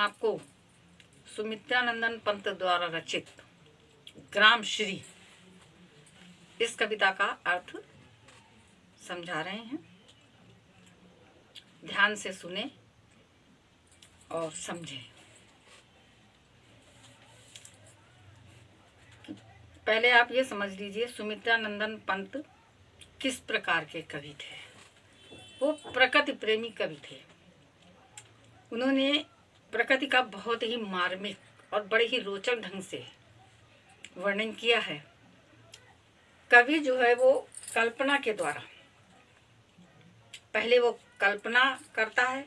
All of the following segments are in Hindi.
आपको सुमित्रानंदन पंत द्वारा रचित ग्राम श्री इस कविता का अर्थ समझा रहे हैं। ध्यान से सुने और समझें। पहले आप ये समझ लीजिए सुमित्रानंदन पंत किस प्रकार के कवि थे। वो प्रकृति प्रेमी कवि थे। उन्होंने प्रकृति का बहुत ही मार्मिक और बड़े ही रोचक ढंग से वर्णन किया है। कवि जो है वो कल्पना के द्वारा पहले वो कल्पना करता है,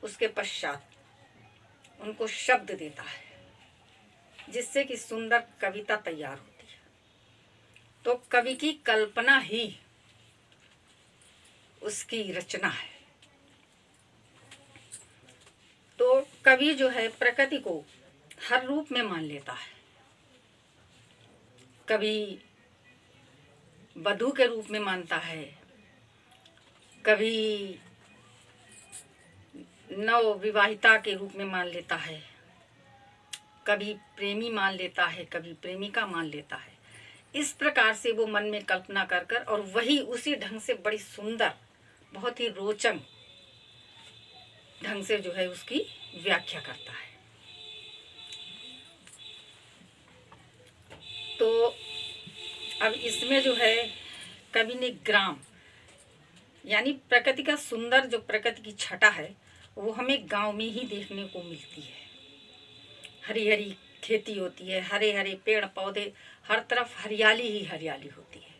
उसके पश्चात उनको शब्द देता है, जिससे कि सुंदर कविता तैयार होती है। तो कवि की कल्पना ही उसकी रचना है। तो कवि जो है प्रकृति को हर रूप में मान लेता है। कभी वधू के रूप में मानता है, कभी नव विवाहिता के रूप में मान लेता है, कभी प्रेमी मान लेता है, कभी प्रेमिका मान लेता है। इस प्रकार से वो मन में कल्पना कर कर और वही उसी ढंग से बड़ी सुंदर, बहुत ही रोचक ढंग से जो है उसकी व्याख्या करता है। तो अब इसमें जो है कवि ने ग्राम यानी प्रकृति का सुंदर जो प्रकृति की छटा है वो हमें गांव में ही देखने को मिलती है। हरी हरी खेती होती है, हरे हरे पेड़ पौधे, हर तरफ हरियाली ही हरियाली होती है।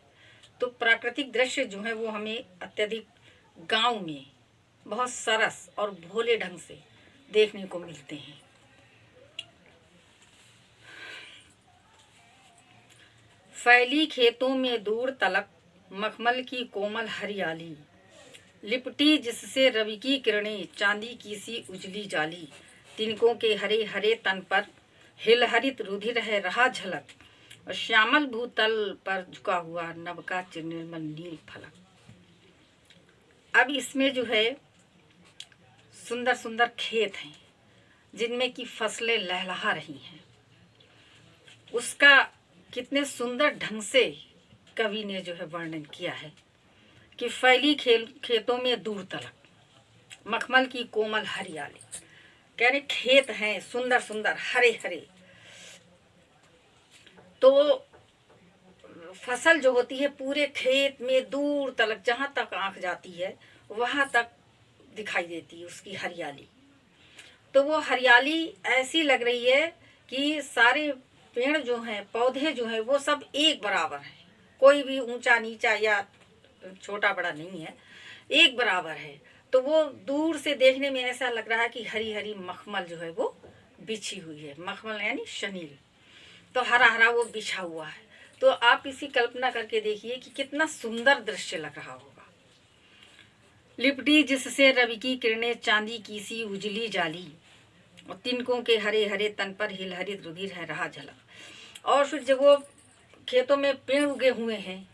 तो प्राकृतिक दृश्य जो है वो हमें अत्यधिक गांव में बहुत सरस और भोले ढंग से देखने को मिलते हैं। फैली खेतों में दूर तलक मखमल की कोमल हरियाली, लिपटी जिससे रवि की किरणें चांदी की सी उजली जाली, तिनकों के हरे हरे तन पर हिल हरित रुधिर है रहा झलक, और श्यामल भूतल पर झुका हुआ नभ का निर्मल नील फलक। अब इसमें जो है सुंदर सुंदर खेत हैं जिनमें की फसलें लहलहा रही हैं। उसका कितने सुंदर ढंग से कवि ने जो है वर्णन किया है कि फैली खेतों में दूर तलक मखमल की कोमल हरियाली, कह रहे खेत हैं सुंदर सुंदर हरे हरे। तो फसल जो होती है पूरे खेत में दूर तलक जहाँ तक आंख जाती है वहाँ तक दिखाई देती है उसकी हरियाली। तो वो हरियाली ऐसी लग रही है कि सारे पेड़ जो हैं, पौधे जो हैं, वो सब एक बराबर हैं। कोई भी ऊंचा नीचा या छोटा बड़ा नहीं है, एक बराबर है। तो वो दूर से देखने में ऐसा लग रहा है कि हरी हरी मखमल जो है वो बिछी हुई है। मखमल यानी शनील, तो हरा हरा वो बिछा हुआ है। तो आप इसी कल्पना करके देखिए कि कितना सुंदर दृश्य लग रहा होगा। लिपटी जिससे रवि की किरणें चांदी की सी उजली जाली, और तिनकों के हरे हरे तन पर हिल हरित रुधिर है रहा झलक। और फिर जब वो खेतों में पेड़ उगे हुए हैं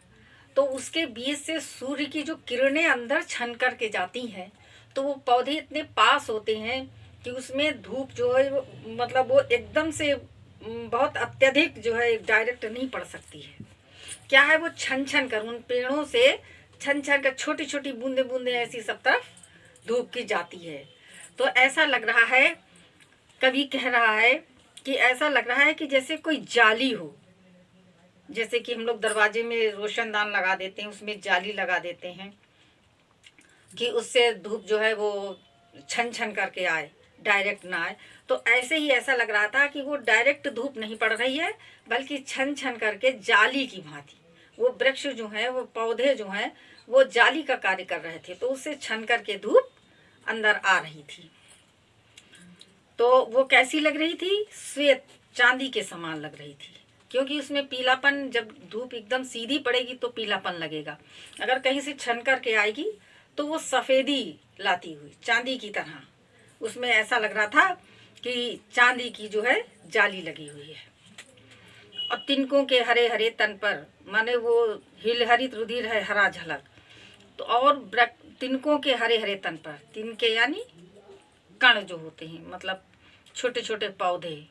तो उसके बीच से सूर्य की जो किरणें अंदर छन करके जाती हैं, तो वो पौधे इतने पास होते हैं कि उसमें धूप जो है मतलब वो एकदम से बहुत अत्यधिक जो है डायरेक्ट नहीं पड़ सकती है। क्या है वो छन छन कर उन पेड़ों से छन छन कर छोटी छोटी बूंदे बूंदे ऐसी सब तरफ धूप की जाती है। तो ऐसा लग रहा है, कवि कह रहा है कि ऐसा लग रहा है कि जैसे कोई जाली हो। जैसे कि हम लोग दरवाजे में रोशनदान लगा देते हैं, उसमें जाली लगा देते हैं कि उससे धूप जो है वो छन छन करके आए, डायरेक्ट ना आए। तो ऐसे ही ऐसा लग रहा था कि वो डायरेक्ट धूप नहीं पड़ रही है बल्कि छन छन करके जाली की भांति वो वृक्ष जो है, वो पौधे जो हैं, वो जाली का कार्य कर रहे थे। तो उससे छन करके धूप अंदर आ रही थी। तो वो कैसी लग रही थी? श्वेत चांदी के समान लग रही थी, क्योंकि उसमें पीलापन, जब धूप एकदम सीधी पड़ेगी तो पीलापन लगेगा, अगर कहीं से छन करके आएगी तो वो सफ़ेदी लाती हुई चांदी की तरह उसमें ऐसा लग रहा था कि चांदी की जो है जाली लगी हुई है। और तिनकों के हरे हरे तन पर, माने वो हिल हरित रुधिर है हरा झलक। तो और तिनकों के हरे हरे तन पर, तिनके यानी कण जो होते हैं, मतलब छोटे छोटे पौधे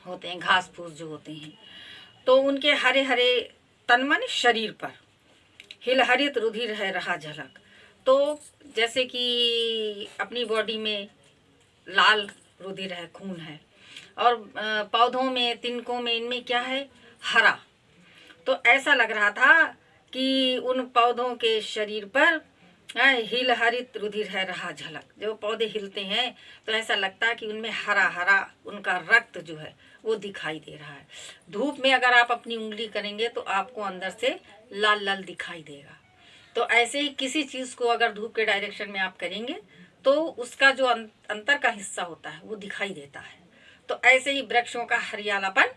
होते हैं, घास फूस जो होते हैं, तो उनके हरे हरे तन मन शरीर पर हिल हरित रुधिर है रहा झलक। तो जैसे कि अपनी बॉडी में लाल रुधिर है, खून है, और पौधों में, तिनकों में, इनमें क्या है, हरा। तो ऐसा लग रहा था कि उन पौधों के शरीर पर हिल हरित रुधिर है रहा झलक। जब पौधे हिलते हैं तो ऐसा लगता है कि उनमें हरा हरा उनका रक्त जो है वो दिखाई दे रहा है। धूप में अगर आप अपनी उंगली करेंगे तो आपको अंदर से लाल लाल दिखाई देगा। तो ऐसे ही किसी चीज़ को अगर धूप के डायरेक्शन में आप करेंगे तो उसका जो अंतर का हिस्सा होता है वो दिखाई देता है। तो ऐसे ही वृक्षों का हरियालापन,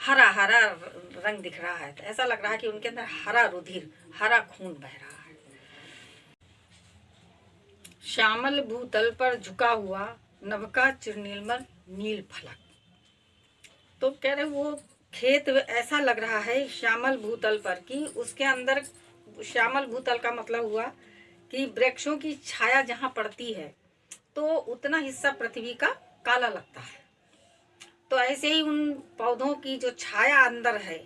हरा हरा रंग दिख रहा है। तो ऐसा लग रहा है कि उनके अंदर हरा रुधिर, हरा खून बह रहा है। श्यामल भूतल पर झुका हुआ नभका चिरनीलमल नील फलक। तो कह रहे वो खेत ऐसा लग रहा है श्यामल भूतल पर कि उसके अंदर, श्यामल भूतल का मतलब हुआ कि वृक्षों की छाया जहाँ पड़ती है तो उतना हिस्सा पृथ्वी का काला लगता है। तो ऐसे ही उन पौधों की जो छाया अंदर है,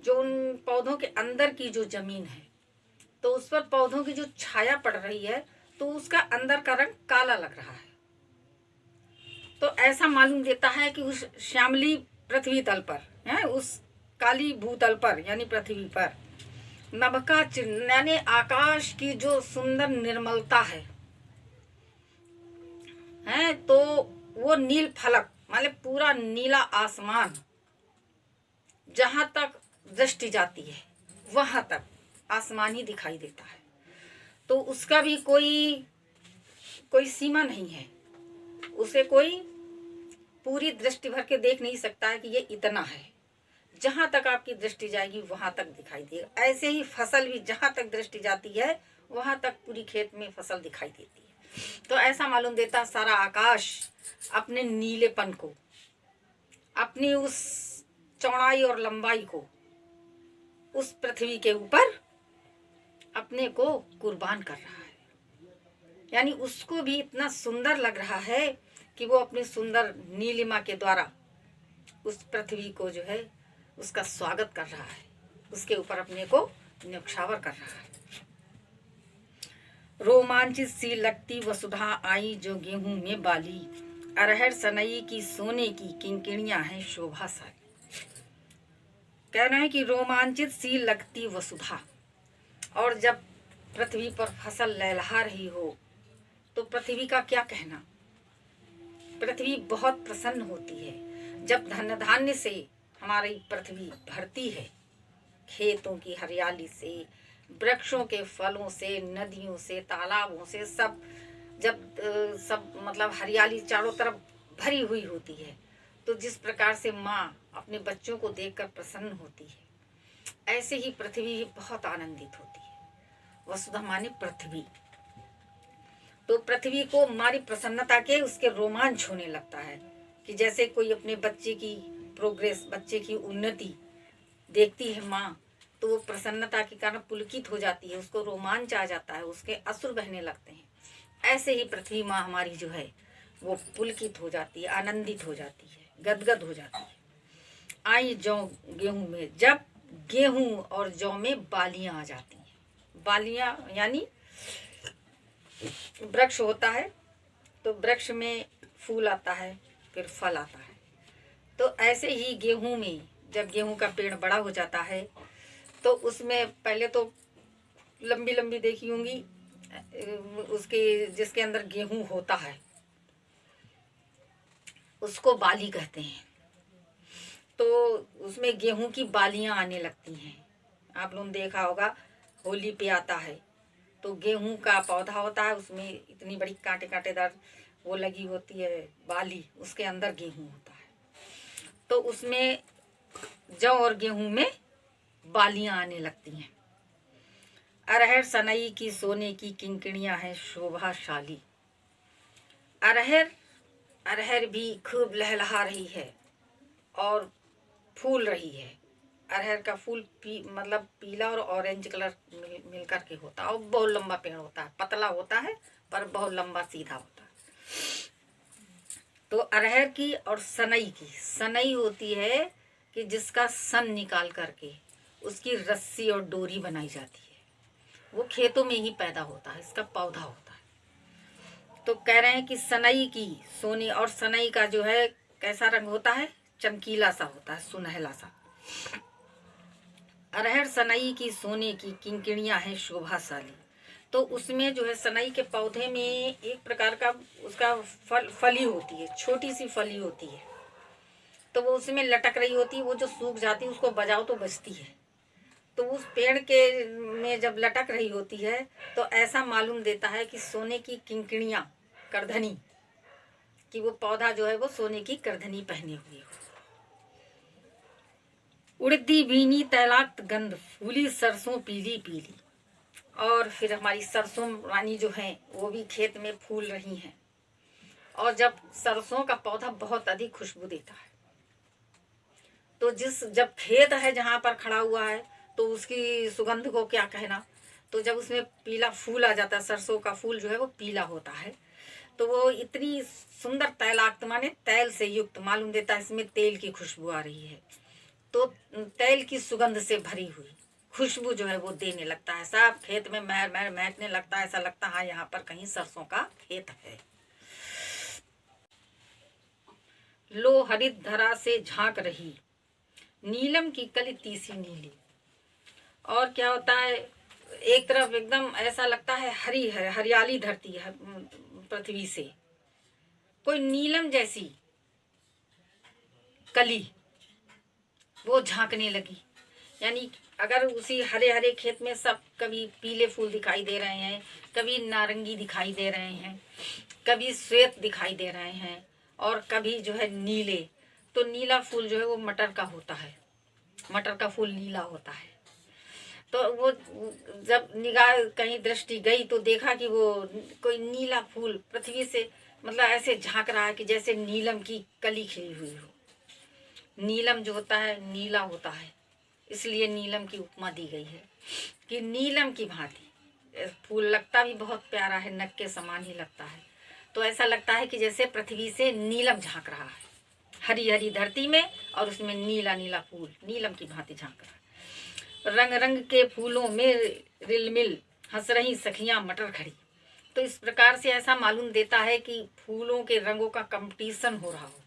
जो उन पौधों के अंदर की जो जमीन है, तो उस पर पौधों की जो छाया पड़ रही है तो उसका अंदर का रंग काला लग रहा है। तो ऐसा मालूम देता है कि उस श्यामली पृथ्वी तल पर है, उस काली भूतल पर यानी पृथ्वी पर नभका चिन्ह यानी आकाश की जो सुंदर निर्मलता है तो वो नील फलक मतलब पूरा नीला आसमान जहां तक दृष्टि जाती है वहां तक आसमान ही दिखाई देता है। तो उसका भी कोई सीमा नहीं है, उसे कोई पूरी दृष्टि भर के देख नहीं सकता है कि ये इतना है। जहां तक आपकी दृष्टि जाएगी वहां तक दिखाई देगा। ऐसे ही फसल भी जहां तक दृष्टि जाती है वहां तक पूरी खेत में फसल दिखाई देती है। तो ऐसा मालूम देता सारा आकाश अपने नीलेपन को, अपनी उस चौड़ाई और लंबाई को उस पृथ्वी के ऊपर अपने को कुर्बान कर रहा है। यानी उसको भी इतना सुंदर लग रहा है कि वो अपनी सुंदर नीलिमा के द्वारा उस पृथ्वी को जो है उसका स्वागत कर रहा है, उसके ऊपर अपने को न्यौछावर कर रहा है। रोमांचित सी लगती वसुधा आई जो गेहूं में बाली, अरहर सनई की सोने की किंकिणियां हैं शोभा सारी। कह रहे हैं कि रोमांचित सी लगती वसुधा, और जब पृथ्वी पर फसल लहलहा रही हो तो पृथ्वी का क्या कहना। पृथ्वी बहुत प्रसन्न होती है जब धन धान्य से हमारी पृथ्वी भरती है, खेतों की हरियाली से, वृक्षों के फलों से, नदियों से, तालाबों से, सब मतलब हरियाली चारों तरफ भरी हुई होती है। तो जिस प्रकार से माँ अपने बच्चों को देखकर प्रसन्न होती है, ऐसे ही पृथ्वी बहुत आनंदित होती है। वसुधा माने पृथ्वी। तो पृथ्वी को हमारी प्रसन्नता के उसके रोमांच होने लगता है कि जैसे कोई अपने बच्चे की प्रोग्रेस, बच्चे की उन्नति देखती है माँ, तो वो प्रसन्नता के कारण पुलकित हो जाती है, उसको रोमांच आ जाता है, उसके अश्रु बहने लगते हैं। ऐसे ही पृथ्वी माँ हमारी जो है वो पुलकित हो जाती है, आनंदित हो जाती है, गदगद हो जाती है। आई जौ गेहूं में, जब गेहूं और जौ में बालियां आ जाती हैं। बालियां यानी वृक्ष होता है तो वृक्ष में फूल आता है, फिर फल आता है। तो ऐसे ही गेहूं में जब गेहूं का पेड़ बड़ा हो जाता है तो उसमें पहले तो लंबी लंबी देखी होंगी उसके, जिसके अंदर गेहूं होता है उसको बाली कहते हैं। तो उसमें गेहूं की बालियां आने लगती हैं। आप लोगों ने देखा होगा होली पे आता है तो गेहूं का पौधा होता है, उसमें इतनी बड़ी कांटे कांटेदार वो लगी होती है बाली, उसके अंदर गेहूं होता है। तो उसमें जौ और गेहूं में बालियां आने लगती हैं। अरहर सनई की सोने की किंकिणियां हैं शोभाशाली। अरहर भी खूब लहलहा रही है और फूल रही है। अरहर का फूल मतलब पीला और ऑरेंज कलर मिल करके होता है और बहुत लंबा पेड़ होता है, पतला होता है पर बहुत लंबा सीधा होता है। तो अरहर की और सनई की, सनई होती है कि जिसका सन निकाल करके उसकी रस्सी और डोरी बनाई जाती है, वो खेतों में ही पैदा होता है, इसका पौधा होता है। तो कह रहे हैं कि सनई की सोने, और सनई का जो है कैसा रंग होता है, चमकीला सा होता है, सुनहला सा। अरहर सनई की सोने की किंकिणियां हैं शोभाशाली। तो उसमें जो है सनई के पौधे में एक प्रकार का उसका फली होती है, छोटी सी फली होती है, तो वो उसमें लटक रही होती है, वो जो सूख जाती है उसको बजाओ तो बजती है। तो उस पेड़ के में जब लटक रही होती है तो ऐसा मालूम देता है कि सोने की किंकिणियां, करधनी, कि वो पौधा जो है वो सोने की करधनी पहने हुए हो। उड़दी बीनी तैलाक्त गंध, फूली सरसों पीली पीली। और फिर हमारी सरसों रानी जो है वो भी खेत में फूल रही हैं। और जब सरसों का पौधा बहुत अधिक खुशबू देता है, तो जब खेत है जहाँ पर खड़ा हुआ है तो उसकी सुगंध को क्या कहना। तो जब उसमें पीला फूल आ जाता है, सरसों का फूल जो है वो पीला होता है, तो वो इतनी सुंदर तैलाक्त माने तैल से युक्त मालूम देता है, इसमें तेल की खुशबू आ रही है। तो तेल की सुगंध से भरी हुई खुशबू जो है वो देने लगता है, सब खेत में महर महर महकने लगता है, ऐसा लगता है हाँ यहाँ पर कहीं सरसों का खेत है। लो हरित धरा से झांक रही, नीलम की कली तीसी नीली। और क्या होता है, एक तरफ एकदम ऐसा लगता है हरी है, हरियाली धरती है पृथ्वी से, कोई नीलम जैसी कली वो झांकने लगी। यानी अगर उसी हरे हरे खेत में सब कभी पीले फूल दिखाई दे रहे हैं, कभी नारंगी दिखाई दे रहे हैं, कभी श्वेत दिखाई दे रहे हैं, और कभी जो है नीले। तो नीला फूल जो है वो मटर का होता है, मटर का फूल नीला होता है। तो वो जब निगाह कहीं दृष्टि गई तो देखा कि वो कोई नीला फूल पृथ्वी से मतलब ऐसे झांक रहा है कि जैसे नीलम की कली खिली हुई हो। नीलम जो होता है नीला होता है, इसलिए नीलम की उपमा दी गई है कि नीलम की भांति फूल लगता भी बहुत प्यारा है, नक के समान ही लगता है। तो ऐसा लगता है कि जैसे पृथ्वी से नीलम झांक रहा है, हरी हरी धरती में, और उसमें नीला नीला फूल नीलम की भांति झांक रहा है। रंग रंग के फूलों में रिलमिल हंस रही सखियां मटर खड़ी। तो इस प्रकार से ऐसा मालूम देता है कि फूलों के रंगों का कंपटीशन हो रहा हो,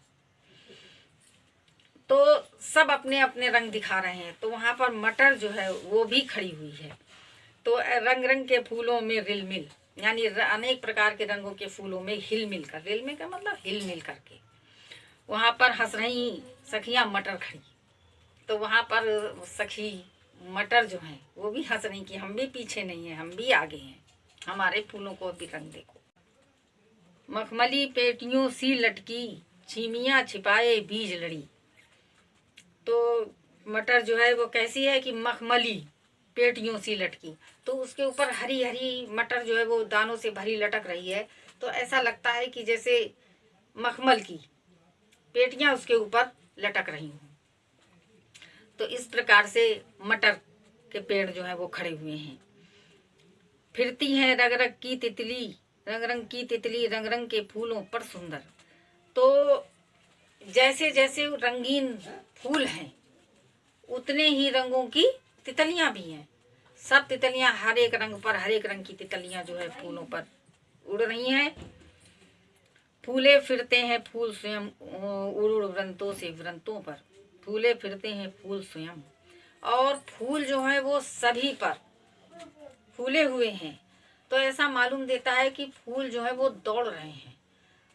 तो सब अपने अपने रंग दिखा रहे हैं। तो वहां पर मटर जो है वो भी खड़ी हुई है। तो रंग रंग के फूलों में रिलमिल, यानी अनेक प्रकार के रंगों के फूलों में हिलमिल कर, रिलमिल का मतलब हिलमिल करके वहां पर हंस रही सखियां मटर खड़ी। तो वहां पर सखी मटर जो हैं वो भी हंस रही कि हम भी पीछे नहीं हैं, हम भी आगे हैं, हमारे फूलों को भी रंग देखो। मखमली पेटियों सी लटकी, छीमियां छिपाए बीज लड़ी। तो मटर जो है वो कैसी है कि मखमली पेटियों सी लटकी, तो उसके ऊपर हरी हरी मटर जो है वो दानों से भरी लटक रही है। तो ऐसा लगता है कि जैसे मखमल की पेटियां उसके ऊपर लटक रही हूँ। तो इस प्रकार से मटर के पेड़ जो है वो खड़े हुए हैं। फिरती हैं रंग रंग की तितली, रंग रंग की तितली रंग रंग के फूलों पर सुंदर। तो जैसे जैसे रंगीन फूल हैं उतने ही रंगों की तितलियां भी हैं। सब तितलियां हर एक रंग पर, हर एक रंग की तितलियां जो है फूलों पर उड़ रही हैं। फूले फिरते हैं फूल स्वयं, उड़ उड़ वृंतों से वृंतों पर, फूले फिरते हैं फूल स्वयं। और फूल जो है वो सभी पर फूले हुए हैं। तो ऐसा मालूम देता है कि फूल जो है वो दौड़ रहे हैं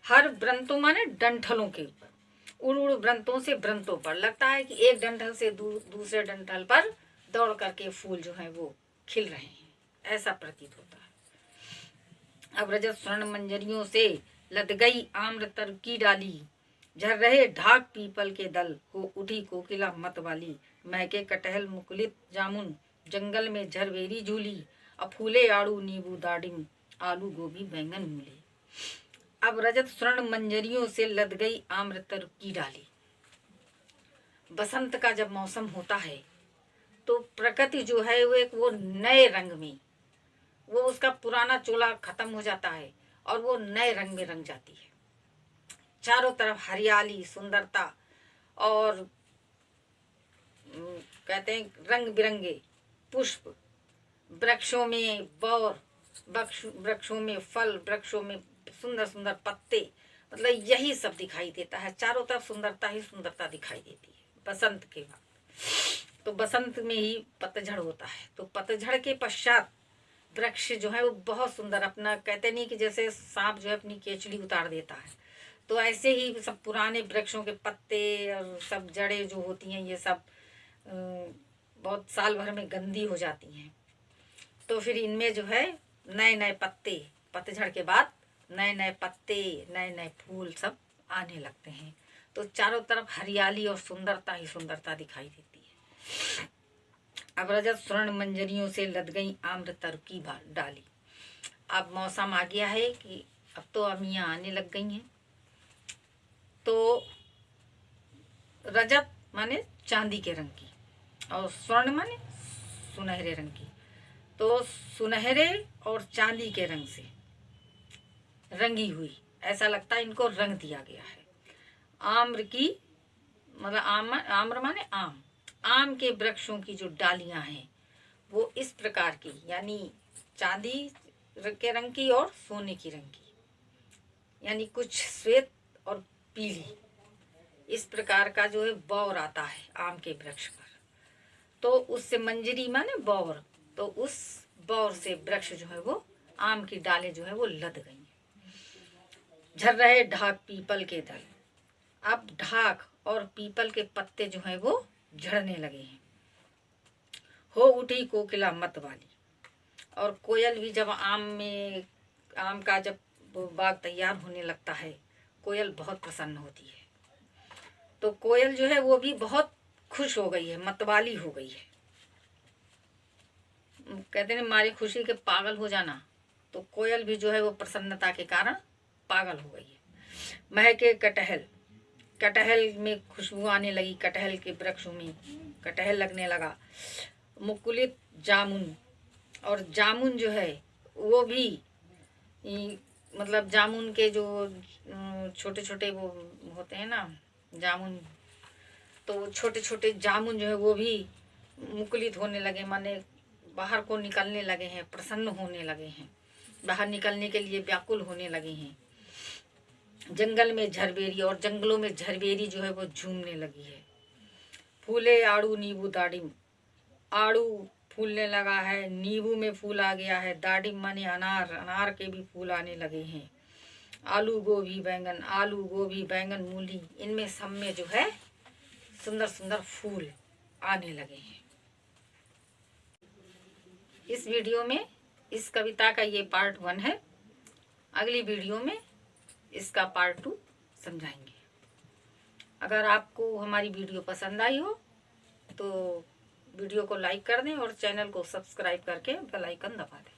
हर वृंतों माने डंठलों के ऊपर, उड़ उड़ वृंतों से वृंतों पर। लगता है कि एक डंठल से दूसरे डंठल पर दौड़ करके फूल जो है वो खिल रहे हैं, ऐसा प्रतीत होता है। अब रजत स्वर्ण मंजरियों से लद गई आम्र तर की डाली, झर रहे ढाक पीपल के दल, हो उठी कोकिला मत वाली। महके कटहल मुकुलित जामुन, जंगल में झरवेरी झूली, अफूले आड़ू नींबू दाडिम, आलू गोभी बैंगन मूली। अब रजत स्वर्ण मंजरियों से लद गई आम्र तर की डाली। बसंत का जब मौसम होता है तो प्रकृति जो है वो नए रंग में, वो उसका पुराना चोला खत्म हो जाता है और वो नए रंग में रंग जाती है। चारों तरफ हरियाली, सुंदरता और कहते हैं रंग बिरंगे पुष्प, वृक्षों में बौर, वृक्षों में फल, वृक्षों में सुंदर सुंदर पत्ते, मतलब यही सब दिखाई देता है। चारों तरफ सुंदरता ही सुंदरता दिखाई देती है बसंत के बाद। तो बसंत में ही पतझड़ होता है, तो पतझड़ के पश्चात वृक्ष जो है वो बहुत सुंदर, अपना कहते नहीं कि जैसे सांप जो है अपनी केचड़ी उतार देता है, तो ऐसे ही सब पुराने वृक्षों के पत्ते और सब जड़ें जो होती हैं ये सब बहुत साल भर में गंदी हो जाती हैं। तो फिर इनमें जो है नए नए पत्ते, पतझड़ के बाद नए नए पत्ते, नए नए फूल सब आने लगते हैं। तो चारों तरफ हरियाली और सुंदरता ही सुंदरता दिखाई देती है। अब रजत स्वर्ण मंजरियों से लद गई आम्र तरु की डाली। अब मौसम आ गया है कि अब तो अमियाँ आने लग गई हैं। तो रजत माने चांदी के रंग की और स्वर्ण माने सुनहरे रंग की। तो सुनहरे और चांदी के रंग से रंगी हुई, ऐसा लगता है इनको रंग दिया गया है। आम्र की मतलब आम्र माने आम, आम के वृक्षों की जो डालियां हैं वो इस प्रकार की, यानी चांदी के रंग की और सोने की रंग की, यानी कुछ श्वेत और पीली, इस प्रकार का जो है बौर आता है आम के वृक्ष पर। तो उससे मंजरी माने बौर, तो उस बौर से वृक्ष जो है वो आम की डालें जो है वो लद गई। झर रहे ढाक पीपल के दल। अब ढाक और पीपल के पत्ते जो है वो झड़ने लगे हैं। हो उठी कोकिला मत वाली, और कोयल भी जब आम का जब वो बाग तैयार होने लगता है, कोयल बहुत प्रसन्न होती है। तो कोयल जो है वो भी बहुत खुश हो गई है, मतवाली हो गई है। कहते हैं हमारी खुशी के पागल हो जाना, तो कोयल भी जो है वो प्रसन्नता के कारण पागल हो गई है। महके कटहल, कटहल में खुशबू आने लगी, कटहल के वृक्षों में कटहल लगने लगा। मुकुलित जामुन, और जामुन जो है वो भी मतलब जामुन के जो छोटे छोटे वो होते हैं ना जामुन, तो छोटे छोटे जामुन जो है वो भी मुकुलित होने लगे, माने बाहर को निकलने लगे हैं, प्रसन्न होने लगे हैं, बाहर निकलने के लिए व्याकुल होने लगे हैं। जंगल में झरबेरी, और जंगलों में झरबेरी जो है वो झूमने लगी है। फूले आड़ू नींबू दाडिम, आड़ू फूलने लगा है, नींबू में फूल आ गया है, दाडिम माने अनार, अनार के भी फूल आने लगे हैं। आलू गोभी बैंगन, आलू गोभी बैंगन मूली, इनमें सब में जो है सुंदर सुंदर फूल आने लगे हैं। इस वीडियो में इस कविता का ये पार्ट 1 है। अगली वीडियो में इसका पार्ट 2 समझाएंगे। अगर आपको हमारी वीडियो पसंद आई हो तो वीडियो को लाइक कर दें और चैनल को सब्सक्राइब करके बेल आइकन दबा दें।